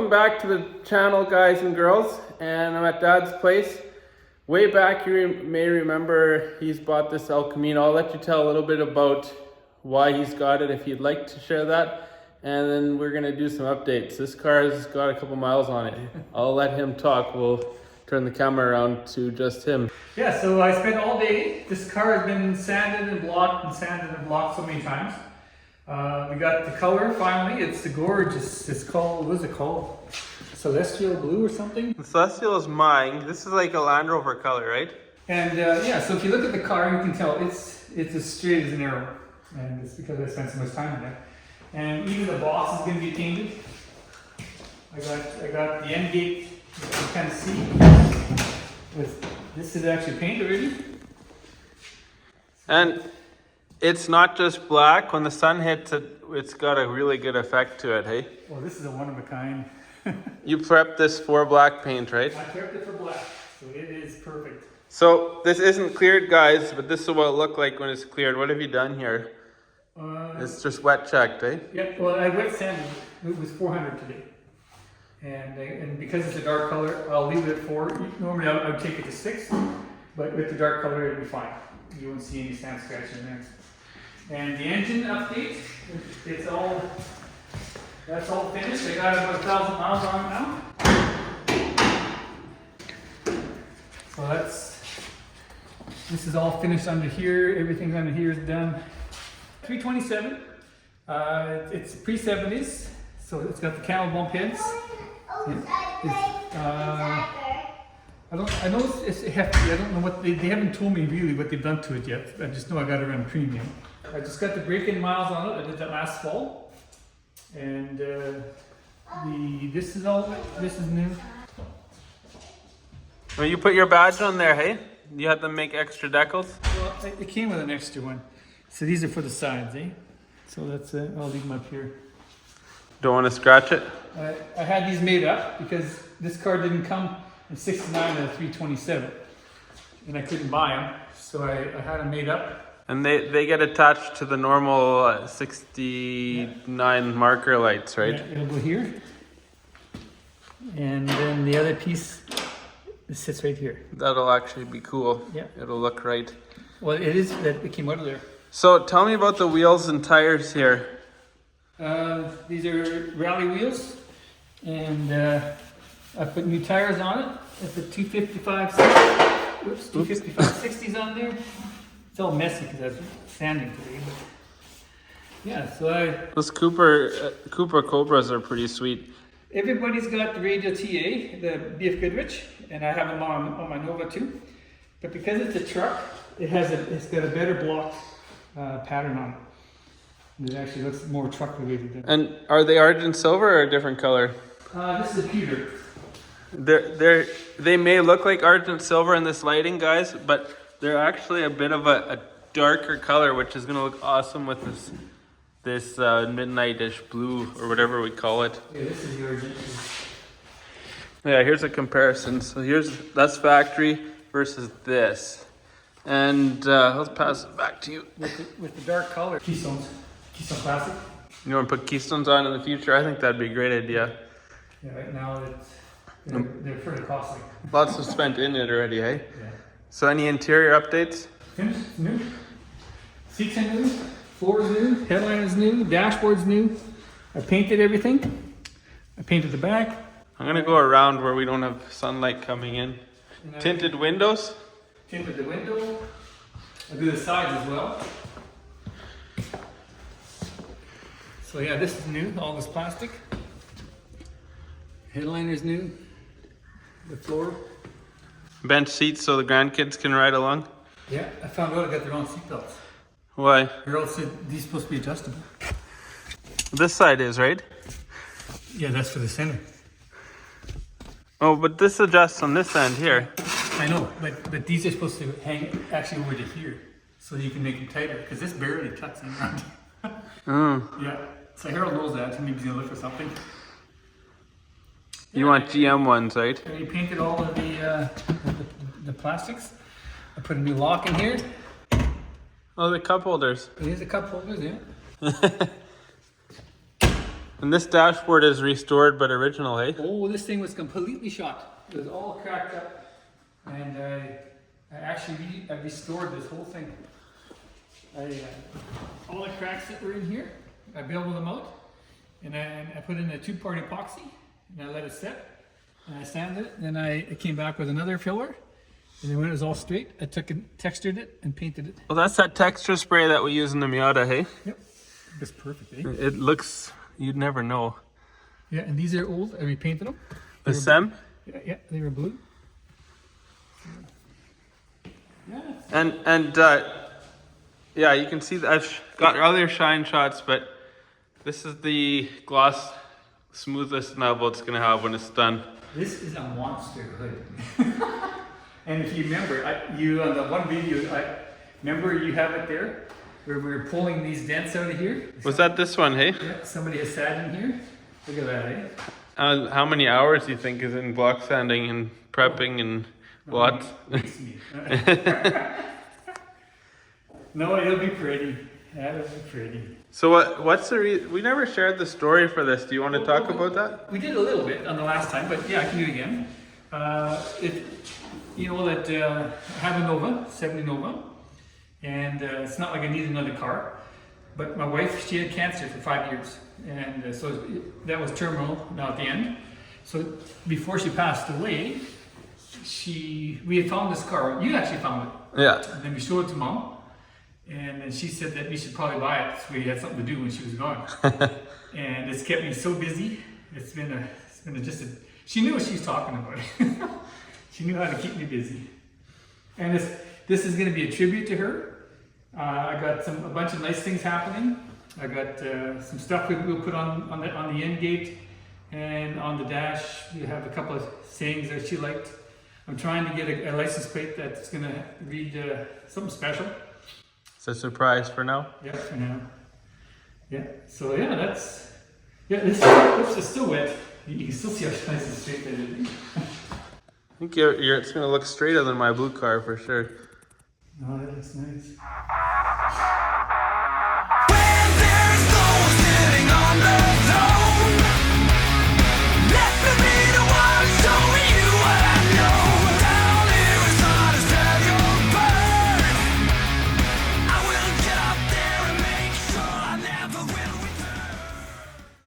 Welcome back to the channel, guys and girls, and I'm at Dad's place. Way back, you may remember he's bought this El Camino. I'll let you tell a little bit about why he's got it if you'd like to share that, and then we're gonna do some updates. This car has got a couple miles on it. I'll let him talk. We'll turn the camera around to just him. Yeah, so I spent all day. This car has been sanded and blocked so many times. We got the color finally. It's the gorgeous. It's called, what is it called? Celestial blue or something? The Celestial is mine. This is like a Land Rover color, right? And yeah, so if you look at the car, you can tell it's as straight as an arrow. And it's because I spent so much time in it. And even the box is going to be painted. I got the end gate, you can kind of see. This is actually painted already. And it's not just black. When the sun hits it, it's got a really good effect to it, hey? Well, this is a one of a kind. You prepped this for black paint, right? I prepped it for black, so it is perfect. So this isn't cleared, guys, but this is what it looked like when it's cleared. What have you done here? It's just wet checked, eh? Yeah, well, I wet sanded. It was 400 today. And because it's a dark color, I'll leave it at 4. Normally I would take it to 6, but with the dark color it'll be fine. You won't see any sand scratch in there. And the engine update, that's all finished. I got about 1,000 miles on it now. So this is all finished under here. Everything under here is done. 327. It's pre-70s, so it's got the camel bump heads. I know it's hefty. I don't know what they haven't told me really what they've done to it yet. I just know I got it around premium. I just got the break-in miles on it. I did that last fall, and this is new. Well, you put your badge on there, hey? You had to make extra decals? Well, it came with an extra one. So these are for the sides, eh? So that's it. I'll leave them up here. Don't want to scratch it? I had these made up because this car didn't come in 69 or 327, and I couldn't buy them, so I had them made up. And they get attached to the normal 69 marker lights, right? Yeah, it'll go here, and then the other piece sits right here. That'll actually be cool. Yeah. It'll look right. Well, it is that it came out of there. So tell me about the wheels and tires here. These are rally wheels, and I put new tires on it. I put 255/60s on there. It's all messy because I was sanding today. But yeah, so Those Cooper Cobras are pretty sweet. everybody's got the Radial TA, the BF Goodrich, and I have them on my Nova too. But because it's a truck, it's got a better block pattern on it. It actually looks more truck related. And are they Argent Silver or a different color? This is a pewter. They may look like Argent Silver in this lighting, guys, but they're actually a bit of a darker color, which is going to look awesome with this midnight-ish blue or whatever we call it. Yeah, this is the Argent. Yeah, here's a comparison. So that's factory versus this. And let's pass it back to you. With the dark color. Keystone Classic. You want to put Keystones on in the future? I think that'd be a great idea. Yeah, right now they're pretty costly. Lots of spent in it already, hey? Yeah. So any interior updates? Finished, new. Seats are new, floor's new, headline is new, dashboard's new. I painted everything. I painted the back. I'm gonna go around where we don't have sunlight coming in. Tinted windows? Tinted the window. I'll do the sides as well. So yeah, this is new, all this plastic. Headliner's new. The floor. Bench seats so the grandkids can ride along? Yeah, I found out I got their own seatbelts. Why? Girl said these are supposed to be adjustable. This side is, right? Yeah, that's for the center. Oh, but this adjusts on this end here. I know, but these are supposed to hang actually over to here, so you can make them tighter, because this barely tucks in around. Yeah, so Harold knows that, maybe he's gonna look for something. You want GM ones, right? We painted all of the plastics. I put a new lock in here. Oh, the cup holders. Here's the cup holders, yeah. And this dashboard is restored but original, eh? Oh, this thing was completely shot. It was all cracked up. And I restored this whole thing. All the cracks that were in here, I beveled them out. And I put in a 2-part epoxy. And I let it set. And I sanded it. Then I came back with another filler. And then when it was all straight, I took and textured it and painted it. Well, that's that texture spray that we use in the Miata, hey? Yep. That's perfect, eh? It looks, you'd never know. Yeah, and these are old. I repainted them. The SEM? Yeah, they were blue. Yeah. And yeah, you can see that I've got other shine shots, but this is the gloss smoothest knobble it's gonna have when it's done. This is a monster hood. And if you remember, you on the one video, remember you have it there where we were pulling these dents out of here. Was that this one, hey? Yeah, somebody has sat in here. Look at that, eh? How many hours do you think is in block sanding and prepping and what? No, it'll be pretty. That'll be pretty. So what's the reason? We never shared the story for this. Do you want to talk about that? We did a little bit on the last time, but yeah, I can do it again. You know that I have a Nova, 70 Nova, and it's not like I need another car. But my wife, she had cancer for 5 years, and so that was terminal now at the end. So before she passed away, we had found this car. You actually found it. Yeah. And then we showed it to Mom, and then she said that we should probably buy it so we had something to do when she was gone. And it's kept me so busy. It's been just a. She knew what she was talking about. She knew how to keep me busy. And this is going to be a tribute to her. I got a bunch of nice things happening. I got some stuff we'll put on the end gate and on the dash. We have a couple of sayings that she liked. I'm trying to get a license plate that's going to read something special. It's a surprise for now. Yeah, for now. Yeah. So yeah, this is still wet. You can still see how nice and straight that is. I think it's going to look straighter than my blue car for sure. Oh, that looks nice. When there's